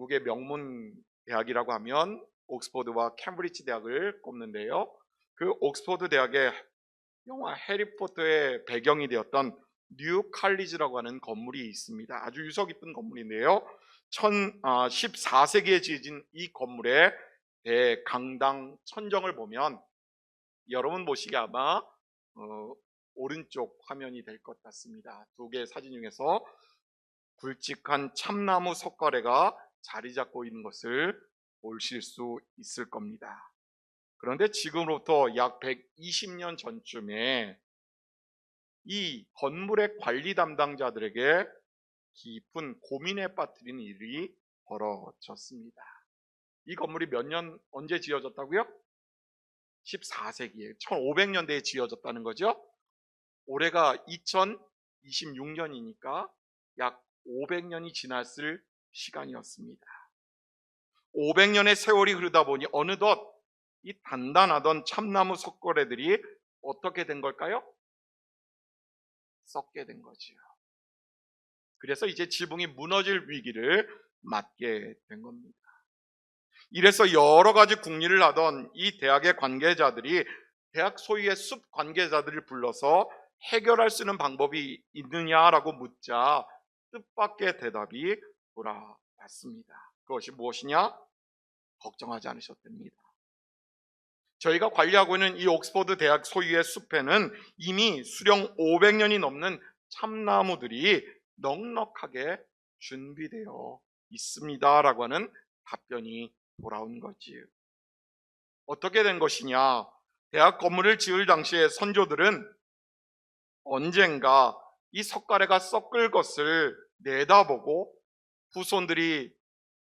미국의 명문 대학이라고 하면 옥스퍼드와 캠브리지 대학을 꼽는데요. 그 옥스퍼드 대학의 영화 해리포터의 배경이 되었던 뉴 칼리지라고 하는 건물이 있습니다. 아주 유서 깊은 건물인데요. 14세기에 지어진 이 건물의 대강당 천정을 보면 여러분 보시기에 아마 오른쪽 화면이 될 것 같습니다. 두 개의 사진 중에서 굵직한 참나무 석가래가 자리 잡고 있는 것을 보실 수 있을 겁니다. 그런데 지금으로부터 약 120년 전쯤에 이 건물의 관리 담당자들에게 깊은 고민에 빠뜨린 일이 벌어졌습니다. 이 건물이 언제 지어졌다고요? 14세기에 1500년대에 지어졌다는 거죠. 올해가 2026년이니까 약 500년이 지났을 시간이었습니다. 500년의 세월이 흐르다 보니 어느덧 이 단단하던 참나무 석고래들이 어떻게 된 걸까요? 썩게 된 거지요. 그래서 이제 지붕이 무너질 위기를 맞게 된 겁니다. 이래서 여러 가지 궁리를 하던 이 대학의 관계자들이 대학 소유의 숲 관계자들을 불러서 해결할 수 있는 방법이 있느냐라고 묻자 뜻밖의 대답이 돌아왔습니다. 그것이 무엇이냐? 걱정하지 않으셔도 됩니다. 저희가 관리하고 있는 이 옥스퍼드 대학 소유의 숲에는 이미 수령 500년이 넘는 참나무들이 넉넉하게 준비되어 있습니다라고 하는 답변이 돌아온 거지요. 어떻게 된 것이냐? 대학 건물을 지을 당시에 선조들은 언젠가 이 석가래가 썩을 것을 내다보고 후손들이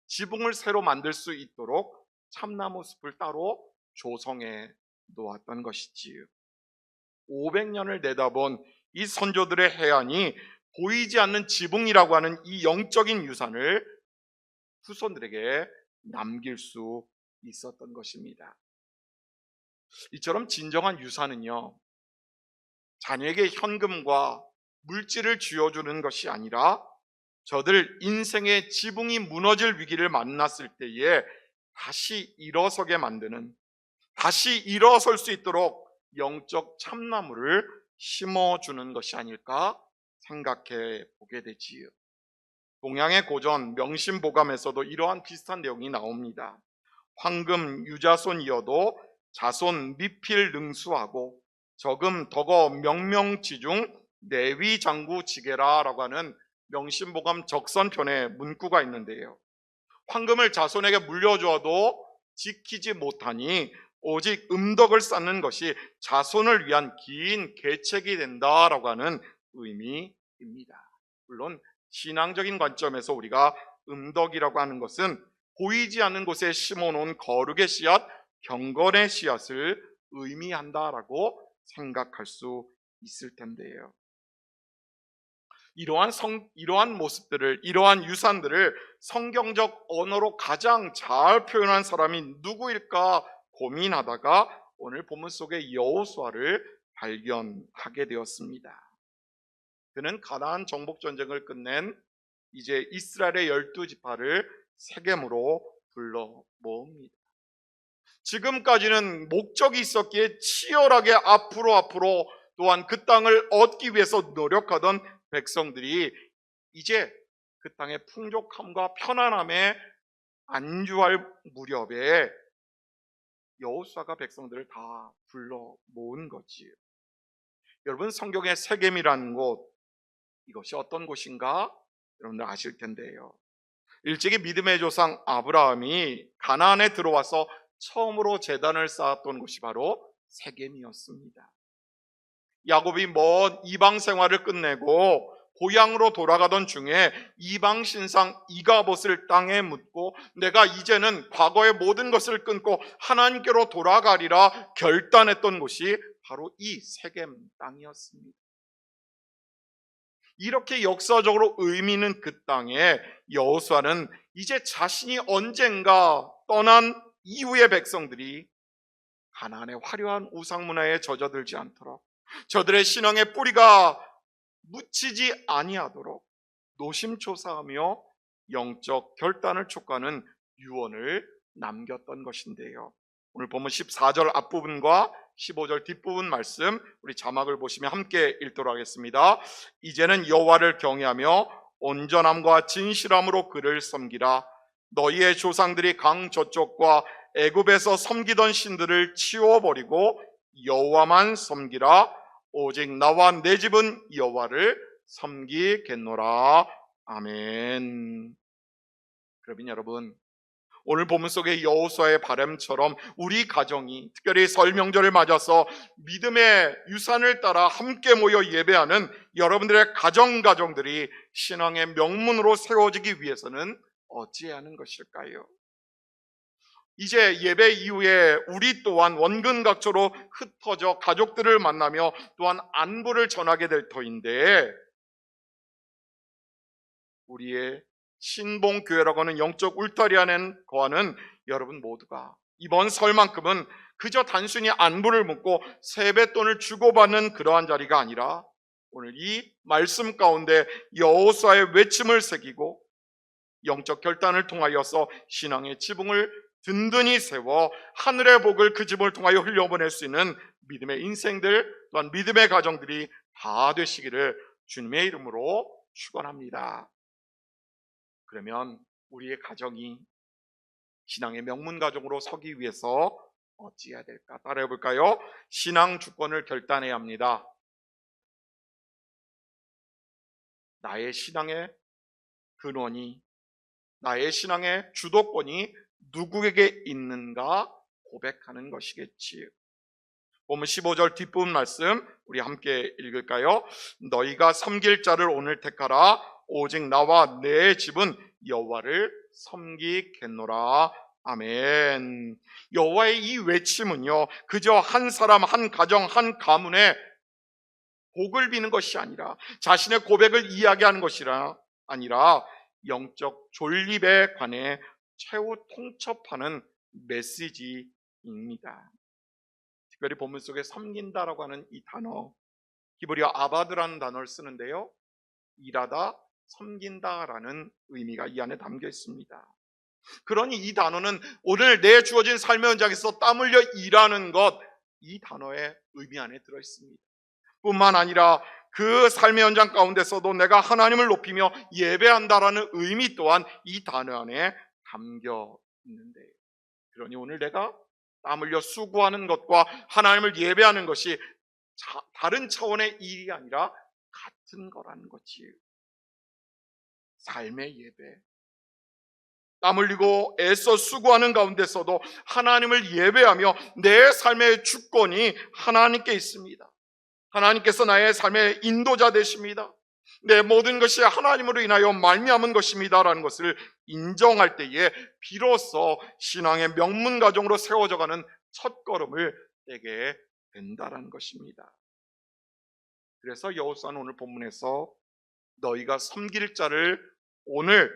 지붕을 새로 만들 수 있도록 참나무 숲을 따로 조성해 놓았던 것이지요. 500년을 내다본 이 선조들의 해안이 보이지 않는 지붕이라고 하는 이 영적인 유산을 후손들에게 남길 수 있었던 것입니다. 이처럼 진정한 유산은요, 자녀에게 현금과 물질을 쥐어주는 것이 아니라 저들 인생의 지붕이 무너질 위기를 만났을 때에 다시 일어서게 만드는, 다시 일어설 수 있도록 영적 참나무를 심어주는 것이 아닐까 생각해 보게 되지요. 동양의 고전 명심보감에서도 이러한 비슷한 내용이 나옵니다. 황금 유자손이어도 자손 미필 능수하고 저금 덕어 명명지중 내위장구지게라 라고 하는 명심보감 적선편에 문구가 있는데요. 황금을 자손에게 물려주어도 지키지 못하니 오직 음덕을 쌓는 것이 자손을 위한 긴 계책이 된다라고 하는 의미입니다. 물론 신앙적인 관점에서 우리가 음덕이라고 하는 것은 보이지 않는 곳에 심어놓은 거룩의 씨앗, 경건의 씨앗을 의미한다라고 생각할 수 있을 텐데요. 이러한 모습들을, 이러한 유산들을 성경적 언어로 가장 잘 표현한 사람이 누구일까 고민하다가 오늘 본문 속의 여호수아를 발견하게 되었습니다. 그는 가나안 정복 전쟁을 끝낸 이제 이스라엘의 12지파를 세겜으로 불러 모읍니다. 지금까지는 목적이 있었기에 치열하게 앞으로 또한 그 땅을 얻기 위해서 노력하던 백성들이 이제 그 땅의 풍족함과 편안함에 안주할 무렵에 여호수아가 백성들을 다 불러 모은 거지요. 여러분, 성경의 세겜이라는 곳, 이것이 어떤 곳인가 여러분들 아실 텐데요. 일찍이 믿음의 조상 아브라함이 가나안에 들어와서 처음으로 제단을 쌓았던 곳이 바로 세겜이었습니다. 야곱이 먼 이방 생활을 끝내고 고향으로 돌아가던 중에 이방 신상 이가봇을 땅에 묻고 내가 이제는 과거의 모든 것을 끊고 하나님께로 돌아가리라 결단했던 곳이 바로 이 세겜 땅이었습니다. 이렇게 역사적으로 의미 있는 그 땅에 여호수아는 이제 자신이 언젠가 떠난 이후의 백성들이 가나안의 화려한 우상 문화에 젖어들지 않도록, 저들의 신앙의 뿌리가 묻히지 아니하도록 노심초사하며 영적 결단을 촉구하는 유언을 남겼던 것인데요. 오늘 보면 14절 앞부분과 15절 뒷부분 말씀, 우리 자막을 보시면 함께 읽도록 하겠습니다. 이제는 여호와를 경외하며 온전함과 진실함으로 그를 섬기라. 너희의 조상들이 강 저쪽과 애굽에서 섬기던 신들을 치워버리고 여호와만 섬기라. 오직 나와 내 집은 여호와를 섬기겠노라. 아멘. 그러면 여러분, 오늘 본문 속의 여호수아의 바람처럼 우리 가정이 특별히 설 명절을 맞아서 믿음의 유산을 따라 함께 모여 예배하는 여러분들의 가정들이 신앙의 명문으로 세워지기 위해서는 어찌해야 하는 것일까요? 이제 예배 이후에 우리 또한 원근각처로 흩어져 가족들을 만나며 또한 안부를 전하게 될 터인데, 우리의 신봉교회라고 하는 영적 울타리 안에 거하는 여러분 모두가 이번 설만큼은 그저 단순히 안부를 묻고 세뱃돈을 주고받는 그러한 자리가 아니라 오늘 이 말씀 가운데 여호수아의 외침을 새기고 영적 결단을 통하여서 신앙의 지붕을 든든히 세워 하늘의 복을 그 집을 통하여 흘려보낼 수 있는 믿음의 인생들, 또한 믿음의 가정들이 다 되시기를 주님의 이름으로 축원합니다. 그러면 우리의 가정이 신앙의 명문 가정으로 서기 위해서 어찌해야 될까? 따라해 볼까요? 신앙 주권을 결단해야 합니다. 나의 신앙의 근원이, 나의 신앙의 주도권이 누구에게 있는가 고백하는 것이겠지요. 보면 15절 뒷부분 말씀 우리 함께 읽을까요? 너희가 섬길 자를 오늘 택하라. 오직 나와 내 집은 여호와를 섬기겠노라. 아멘. 여호와의 이 외침은요, 그저 한 사람, 한 가정, 한 가문에 복을 비는 것이 아니라, 자신의 고백을 이야기하는 것이 아니라 영적 존립에 관해 최후 통첩하는 메시지입니다. 특별히 본문 속에 섬긴다라고 하는 이 단어, 히브리어 아바드라는 단어를 쓰는데요, 일하다, 섬긴다라는 의미가 이 안에 담겨 있습니다. 그러니 이 단어는 오늘 내 주어진 삶의 현장에서 땀 흘려 일하는 것, 이 단어의 의미 안에 들어 있습니다. 뿐만 아니라 그 삶의 현장 가운데서도 내가 하나님을 높이며 예배한다라는 의미 또한 이 단어 안에 담겨 있는데, 그러니 오늘 내가 땀 흘려 수고하는 것과 하나님을 예배하는 것이 다른 차원의 일이 아니라 같은 거라는 거지. 삶의 예배, 땀 흘리고 애써 수고하는 가운데서도 하나님을 예배하며 내 삶의 주권이 하나님께 있습니다. 하나님께서 나의 삶의 인도자 되십니다. 내 모든 것이 하나님으로 인하여 말미암은 것입니다라는 것을 인정할 때에 비로소 신앙의 명문 가정으로 세워져가는 첫걸음을 떼게 된다라는 것입니다. 그래서 여호수아는 오늘 본문에서 너희가 섬길 자를 오늘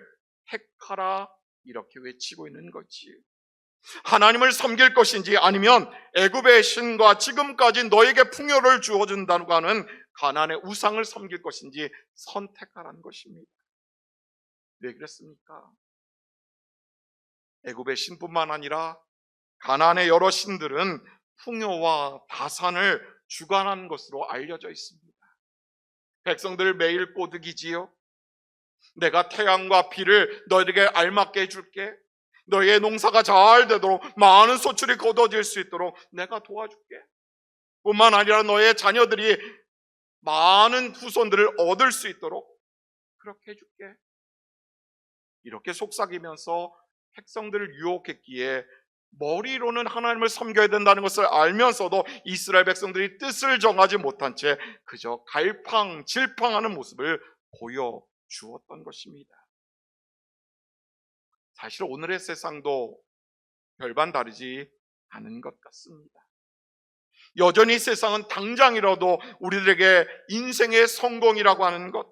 택하라 이렇게 외치고 있는 거지. 하나님을 섬길 것인지 아니면 애굽의 신과 지금까지 너에게 풍요를 주어준다고 하는 가나안의 우상을 섬길 것인지 선택하라는 것입니다. 왜 그랬습니까? 애굽의 신뿐만 아니라 가나안의 여러 신들은 풍요와 다산을 주관한 것으로 알려져 있습니다. 백성들을 매일 꼬드기지요. 내가 태양과 비를 너희에게 알맞게 해줄게. 너희의 농사가 잘 되도록 많은 소출이 거둬질 수 있도록 내가 도와줄게. 뿐만 아니라 너의 자녀들이 많은 후손들을 얻을 수 있도록 그렇게 해줄게. 이렇게 속삭이면서 백성들을 유혹했기에 머리로는 하나님을 섬겨야 된다는 것을 알면서도 이스라엘 백성들이 뜻을 정하지 못한 채 그저 갈팡질팡하는 모습을 보여주었던 것입니다. 사실 오늘의 세상도 별반 다르지 않은 것 같습니다. 여전히 세상은 당장이라도 우리들에게 인생의 성공이라고 하는 것,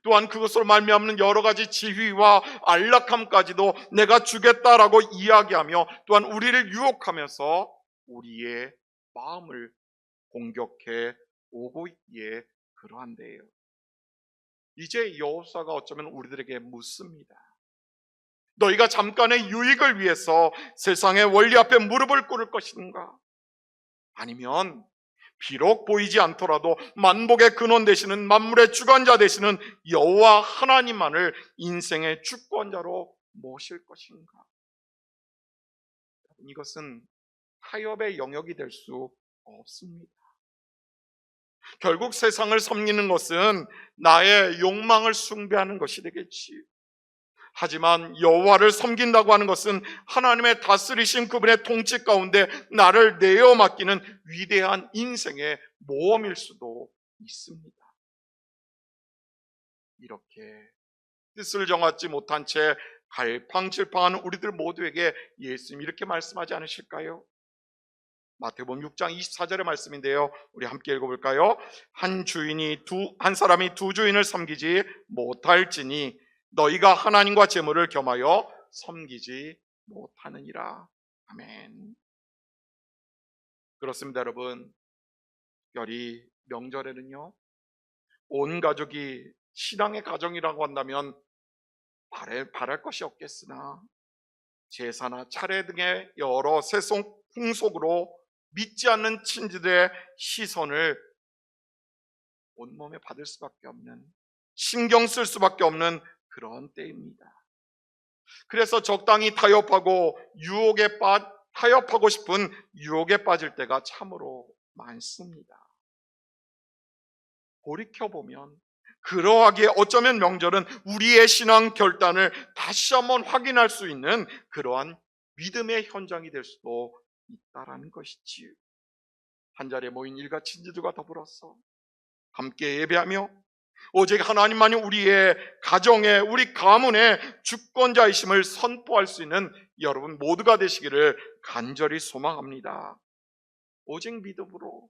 또한 그것으로 말미암는 여러 가지 지위와 안락함까지도 내가 주겠다라고 이야기하며 또한 우리를 유혹하면서 우리의 마음을 공격해 오고 있기에 그러한데요. 이제 여호수아가 어쩌면 우리들에게 묻습니다. 너희가 잠깐의 유익을 위해서 세상의 원리 앞에 무릎을 꿇을 것인가? 아니면 비록 보이지 않더라도 만복의 근원 되시는 만물의 주관자 되시는 여호와 하나님만을 인생의 주권자로 모실 것인가? 이것은 타협의 영역이 될 수 없습니다. 결국 세상을 섬기는 것은 나의 욕망을 숭배하는 것이 되겠지. 하지만 여호와를 섬긴다고 하는 것은 하나님의 다스리신 그분의 통치 가운데 나를 내어 맡기는 위대한 인생의 모험일 수도 있습니다. 이렇게 뜻을 정하지 못한 채 갈팡질팡하는 우리들 모두에게 예수님이 이렇게 말씀하지 않으실까요? 마태복음 6장 24절의 말씀인데요. 우리 함께 읽어볼까요? 한 사람이 두 주인을 섬기지 못할지니 너희가 하나님과 재물을 겸하여 섬기지 못하느니라. 아멘. 그렇습니다, 여러분. 특별히 명절에는요, 온 가족이 신앙의 가정이라고 한다면 바랄 것이 없겠으나 제사나 차례 등의 여러 세속 풍속으로 믿지 않는 친지들의 시선을 온몸에 받을 수밖에 없는, 신경 쓸 수밖에 없는 그런 때입니다. 그래서 적당히 타협하고 타협하고 싶은 유혹에 빠질 때가 참으로 많습니다. 돌이켜보면 그러하기에 어쩌면 명절은 우리의 신앙 결단을 다시 한번 확인할 수 있는 그러한 믿음의 현장이 될 수도 있다라는 것이지요. 한자리에 모인 일가 친지들과 더불어서 함께 예배하며 오직 하나님만이 우리의 가정에, 우리 가문의 주권자이심을 선포할 수 있는 여러분 모두가 되시기를 간절히 소망합니다. 오직 믿음으로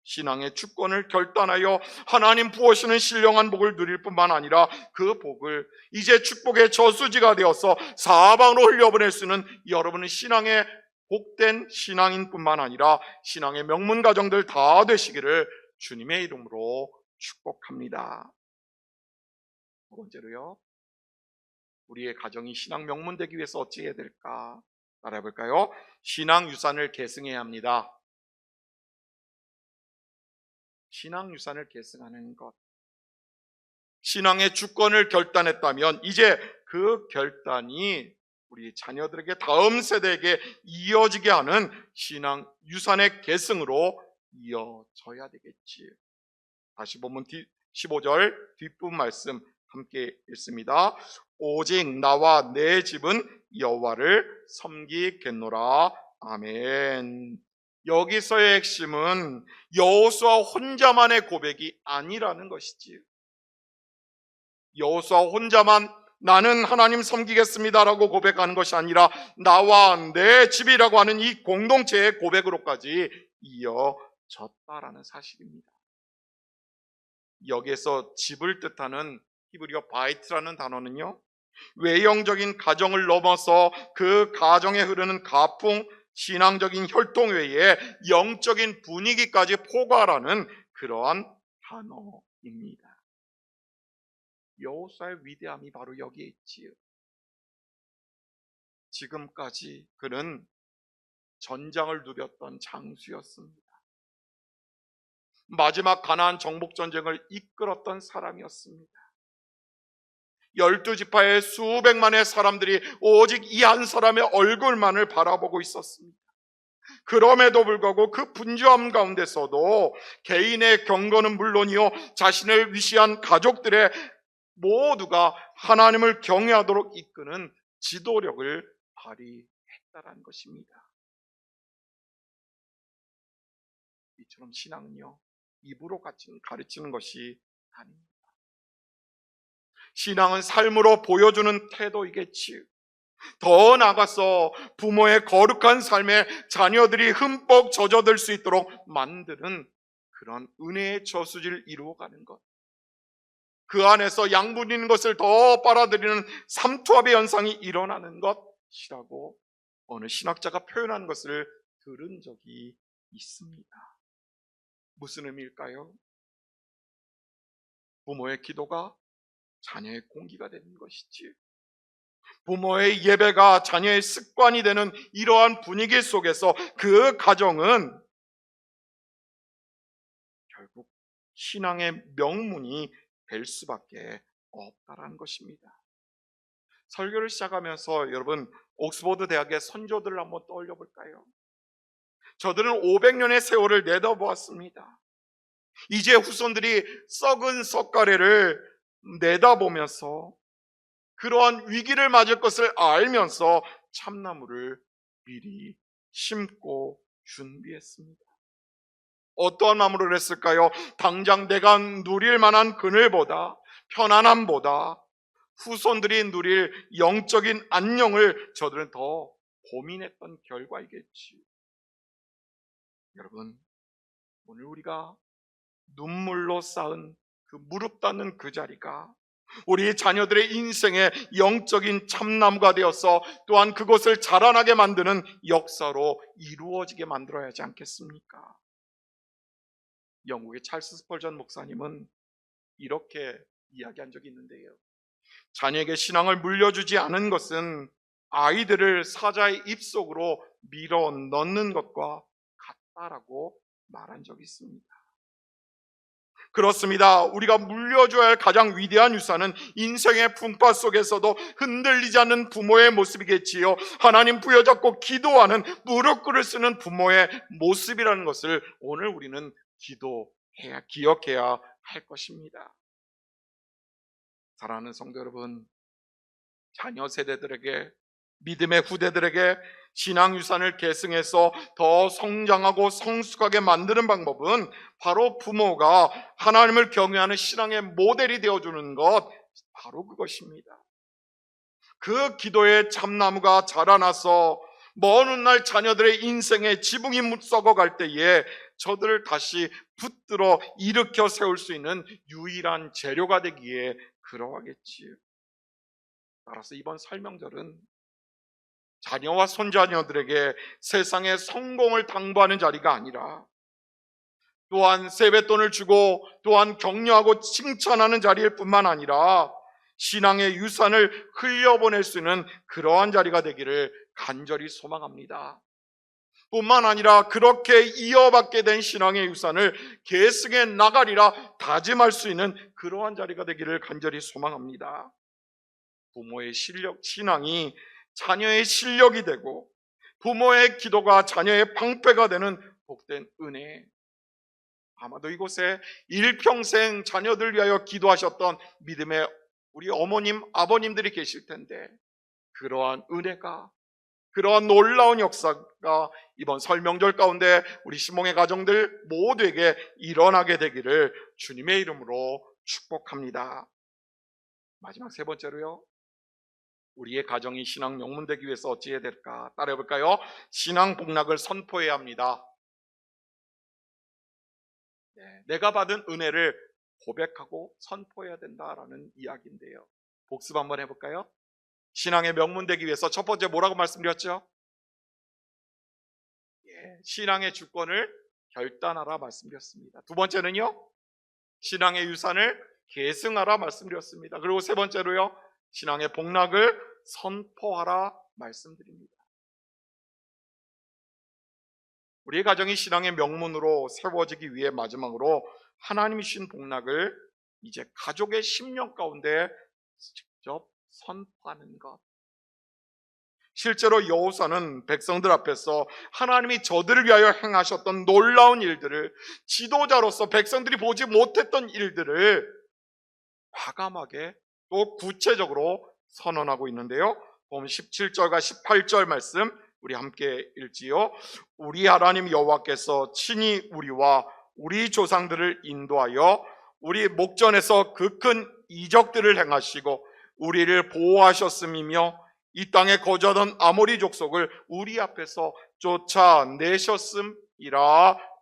신앙의 주권을 결단하여 하나님 부어주시는 신령한 복을 누릴 뿐만 아니라 그 복을 이제 축복의 저수지가 되어서 사방으로 흘려보낼 수 있는 여러분의 신앙의 복된 신앙인 뿐만 아니라 신앙의 명문 가정들 다 되시기를 주님의 이름으로 축복합니다. 두 번째로요, 우리의 가정이 신앙 명문 되기 위해서 어찌 해야 될까 알아볼까요? 신앙 유산을 계승해야 합니다. 신앙 유산을 계승하는 것, 신앙의 주권을 결단했다면 이제 그 결단이 우리 자녀들에게, 다음 세대에게 이어지게 하는 신앙 유산의 계승으로 이어져야 되겠지. 다시 보면 15절 뒷부분 말씀 함께 읽습니다. 오직 나와 내 집은 여호와를 섬기겠노라. 아멘. 여기서의 핵심은 여호수아 혼자만의 고백이 아니라는 것이지요. 여호수아 혼자만 나는 하나님 섬기겠습니다라고 고백하는 것이 아니라 나와 내 집이라고 하는 이 공동체의 고백으로까지 이어졌다라는 사실입니다. 여기에서 집을 뜻하는 히브리어 바이트라는 단어는요, 외형적인 가정을 넘어서 그 가정에 흐르는 가풍, 신앙적인 혈통 외에 영적인 분위기까지 포괄하는 그러한 단어입니다. 여호수아의 위대함이 바로 여기에 있지요. 지금까지 그는 전장을 누볐던 장수였습니다. 마지막 가나안 정복 전쟁을 이끌었던 사람이었습니다. 12지파의 수백만의 사람들이 오직 이 한 사람의 얼굴만을 바라보고 있었습니다. 그럼에도 불구하고 그 분주함 가운데서도 개인의 경건은 물론이요, 자신을 위시한 가족들의 모두가 하나님을 경외하도록 이끄는 지도력을 발휘했다는 것입니다. 이처럼 신앙은요, 입으로 가르치는 것이 아닙니다. 신앙은 삶으로 보여주는 태도이겠지요. 더 나아가서 부모의 거룩한 삶에 자녀들이 흠뻑 젖어들 수 있도록 만드는 그런 은혜의 저수지를 이루어가는 것, 그 안에서 양분인 것을 더 빨아들이는 삼투압의 현상이 일어나는 것이라고 어느 신학자가 표현한 것을 들은 적이 있습니다. 무슨 의미일까요? 부모의 기도가 자녀의 공기가 되는 것이지, 부모의 예배가 자녀의 습관이 되는 이러한 분위기 속에서 그 가정은 결국 신앙의 명문이 될 수밖에 없다라는 것입니다. 설교를 시작하면서 여러분 옥스퍼드 대학의 선조들을 한번 떠올려 볼까요? 저들은 500년의 세월을 내다보았습니다. 이제 후손들이 썩은 석가래를 내다보면서 그러한 위기를 맞을 것을 알면서 참나무를 미리 심고 준비했습니다. 어떠한 마음으로 했을까요? 당장 내가 누릴 만한 그늘보다, 편안함보다 후손들이 누릴 영적인 안녕을 저들은 더 고민했던 결과이겠지. 여러분, 오늘 우리가 눈물로 쌓은 그 무릎 닿는 그 자리가 우리 자녀들의 인생의 영적인 참나무가 되어서 또한 그것을 자라나게 만드는 역사로 이루어지게 만들어야 하지 않겠습니까? 영국의 찰스 스펄전 목사님은 이렇게 이야기한 적이 있는데요. 자녀에게 신앙을 물려주지 않은 것은 아이들을 사자의 입속으로 밀어 넣는 것과 같다라고 말한 적이 있습니다. 그렇습니다. 우리가 물려줘야 할 가장 위대한 유산은 인생의 풍파 속에서도 흔들리지 않는 부모의 모습이겠지요. 하나님 부여잡고 기도하는 무릎 꿇을 쓰는 부모의 모습이라는 것을 오늘 우리는 기억해야 할 것입니다. 사랑하는 성도 여러분, 자녀 세대들에게, 믿음의 후대들에게 신앙 유산을 계승해서 더 성장하고 성숙하게 만드는 방법은 바로 부모가 하나님을 경외하는 신앙의 모델이 되어주는 것, 바로 그것입니다. 그 기도의 참나무가 자라나서 먼 훗날 자녀들의 인생에 지붕이 썩어갈 때에 저들을 다시 붙들어 일으켜 세울 수 있는 유일한 재료가 되기에 그러하겠지요. 따라서 이번 설명절은 자녀와 손자녀들에게 세상의 성공을 당부하는 자리가 아니라 또한 세뱃돈을 주고 또한 격려하고 칭찬하는 자리일 뿐만 아니라 신앙의 유산을 흘려보낼 수 있는 그러한 자리가 되기를 간절히 소망합니다. 뿐만 아니라 그렇게 이어받게 된 신앙의 유산을 계승해 나가리라 다짐할 수 있는 그러한 자리가 되기를 간절히 소망합니다. 부모의 신앙이 자녀의 실력이 되고 부모의 기도가 자녀의 방패가 되는 복된 은혜. 아마도 이곳에 일평생 자녀들 위하여 기도하셨던 믿음의 우리 어머님, 아버님들이 계실 텐데 그러한 은혜가, 그러한 놀라운 역사가 이번 설명절 가운데 우리 시몽의 가정들 모두에게 일어나게 되기를 주님의 이름으로 축복합니다. 마지막 세 번째로요, 우리의 가정이 신앙 명문 되기 위해서 어찌해야 될까? 따라해 볼까요? 신앙 복락을 선포해야 합니다. 내가 받은 은혜를 고백하고 선포해야 된다라는 이야기인데요. 복습 한번 해볼까요? 신앙의 명문 되기 위해서 첫 번째 뭐라고 말씀드렸죠? 신앙의 주권을 결단하라 말씀드렸습니다. 두 번째는요, 신앙의 유산을 계승하라 말씀드렸습니다. 그리고 세 번째로요, 신앙의 복락을 선포하라 말씀드립니다. 우리의 가정이 신앙의 명문으로 세워지기 위해 마지막으로 하나님이 주신 복락을 이제 가족의 심령 가운데 직접 선포하는 것. 실제로 여호사는 백성들 앞에서 하나님이 저들을 위하여 행하셨던 놀라운 일들을, 지도자로서 백성들이 보지 못했던 일들을 과감하게 또 구체적으로 선언하고 있는데요. 보면 17절과 18절 말씀 우리 함께 읽지요. 우리 하나님 여호와께서 친히 우리와 우리 조상들을 인도하여 우리 목전에서 그 큰 이적들을 행하시고 우리를 보호하셨음이며 이 땅에 거주하던 아모리 족속을 우리 앞에서 쫓아내셨음이라.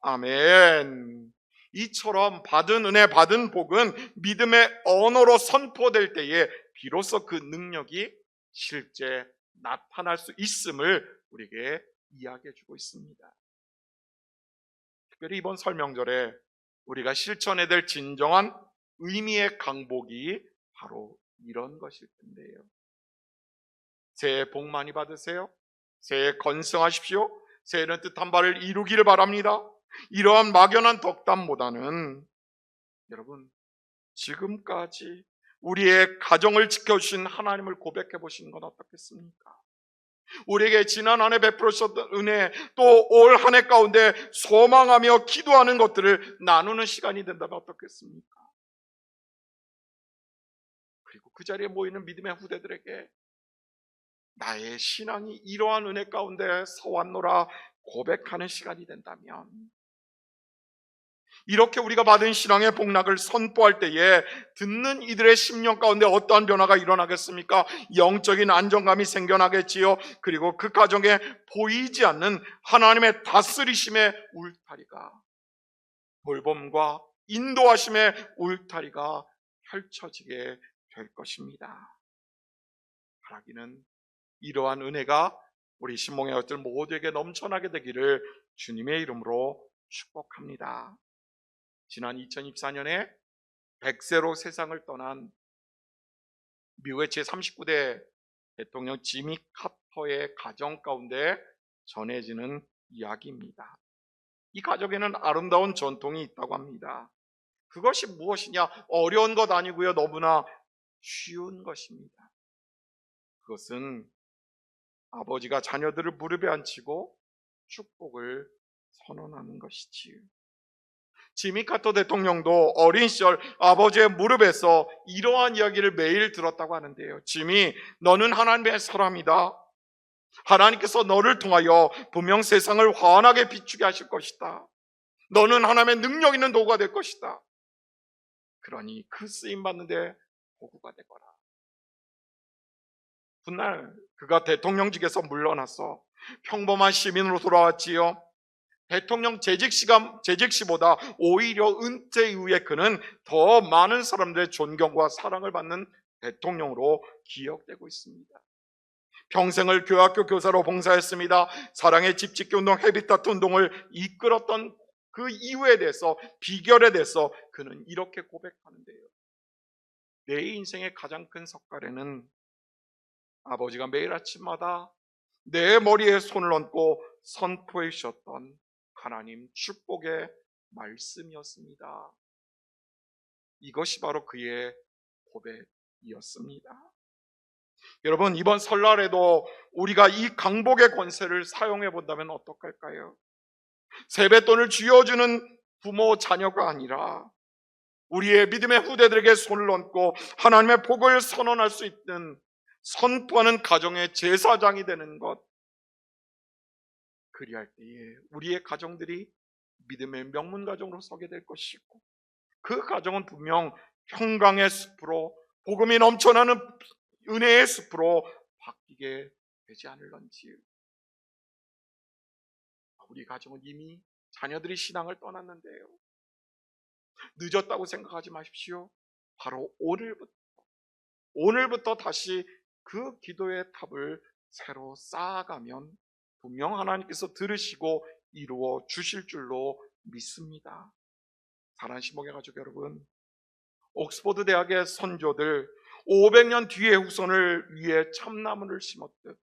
아멘. 이처럼 받은 은혜, 받은 복은 믿음의 언어로 선포될 때에 비로소 그 능력이 실제 나타날 수 있음을 우리에게 이야기해 주고 있습니다. 특별히 이번 설명절에 우리가 실천해야 될 진정한 의미의 강복이 바로 이런 것일 텐데요. 새해 복 많이 받으세요. 새해 건승하십시오. 새해는 뜻한 바를 이루기를 바랍니다. 이러한 막연한 덕담보다는 여러분, 지금까지 우리의 가정을 지켜주신 하나님을 고백해 보시는 건 어떻겠습니까? 우리에게 지난 한 해 베풀으셨던 은혜, 또 올 한 해 가운데 소망하며 기도하는 것들을 나누는 시간이 된다면 어떻겠습니까? 그리고 그 자리에 모이는 믿음의 후대들에게 나의 신앙이 이러한 은혜 가운데 서왔노라 고백하는 시간이 된다면, 이렇게 우리가 받은 신앙의 복락을 선포할 때에 듣는 이들의 심령 가운데 어떠한 변화가 일어나겠습니까? 영적인 안정감이 생겨나겠지요. 그리고 그 가정에 보이지 않는 하나님의 다스리심의 울타리가, 돌봄과 인도하심의 울타리가 펼쳐지게 될 것입니다. 바라기는 이러한 은혜가 우리 신봉의 것들 모두에게 넘쳐나게 되기를 주님의 이름으로 축복합니다. 지난 2024년에 100세로 세상을 떠난 미국의 제39대 대통령 지미 카터의 가정 가운데 전해지는 이야기입니다. 이 가족에는 아름다운 전통이 있다고 합니다. 그것이 무엇이냐? 어려운 것 아니고요, 너무나 쉬운 것입니다. 그것은 아버지가 자녀들을 무릎에 앉히고 축복을 선언하는 것이지요. 지미 카터 대통령도 어린 시절 아버지의 무릎에서 이러한 이야기를 매일 들었다고 하는데요. 지미, 너는 하나님의 사람이다. 하나님께서 너를 통하여 분명 세상을 환하게 비추게 하실 것이다. 너는 하나님의 능력 있는 도구가 될 것이다. 그러니 그 쓰임 받는데 도구가 되거라. 훗날 그가 대통령직에서 물러나서 평범한 시민으로 돌아왔지요. 대통령 재직시보다 오히려 은퇴 이후에 그는 더 많은 사람들의 존경과 사랑을 받는 대통령으로 기억되고 있습니다. 평생을 교학교 교사로 봉사했습니다. 사랑의 집짓기 운동, 헤비타트 운동을 이끌었던 그 이유에 대해서, 비결에 대해서 그는 이렇게 고백하는데요. 내 인생의 가장 큰 석가래는 아버지가 매일 아침마다 내 머리에 손을 얹고 선포해 주셨던 하나님 축복의 말씀이었습니다. 이것이 바로 그의 고백이었습니다. 여러분, 이번 설날에도 우리가 이 강복의 권세를 사용해 본다면 어떡할까요? 세뱃돈을 쥐어주는 부모 자녀가 아니라 우리의 믿음의 후대들에게 손을 얹고 하나님의 복을 선언할 수 있는, 선포하는 가정의 제사장이 되는 것, 그리할 때에 우리의 가정들이 믿음의 명문 가정으로 서게 될 것이고, 그 가정은 분명 평강의 숲으로, 복음이 넘쳐나는 은혜의 숲으로 바뀌게 되지 않을런지. 우리 가정은 이미 자녀들이 신앙을 떠났는데요, 늦었다고 생각하지 마십시오. 바로 오늘부터 다시 그 기도의 탑을 새로 쌓아가면 분명 하나님께서 들으시고 이루어 주실 줄로 믿습니다. 사랑하는 신봉의 가족 여러분, 옥스퍼드 대학의 선조들 500년 뒤의 후손을 위해 참나무를 심었듯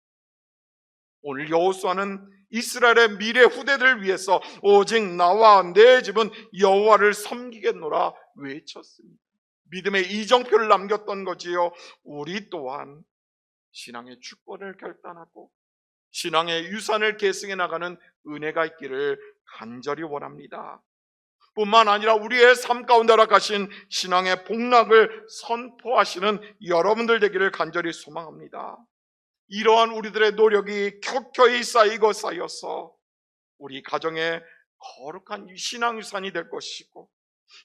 오늘 여호수아는 이스라엘의 미래 후대들을 위해서 오직 나와 내 집은 여호와를 섬기겠노라 외쳤습니다. 믿음의 이정표를 남겼던 거지요. 우리 또한 신앙의 주권을 결단하고 신앙의 유산을 계승해 나가는 은혜가 있기를 간절히 원합니다. 뿐만 아니라 우리의 삶 가운데 허락하신 신앙의 복락을 선포하시는 여러분들 되기를 간절히 소망합니다. 이러한 우리들의 노력이 켜켜이 쌓이고 쌓여서 우리 가정의 거룩한 신앙 유산이 될 것이고,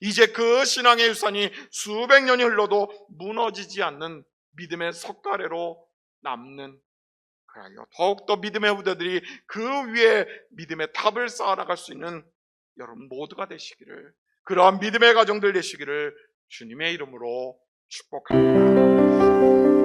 이제 그 신앙의 유산이 수백 년이 흘러도 무너지지 않는 믿음의 석가래로 남는, 그러하여 더욱더 믿음의 후대들이 그 위에 믿음의 탑을 쌓아나갈 수 있는 여러분 모두가 되시기를, 그러한 믿음의 가정들 되시기를 주님의 이름으로 축복합니다.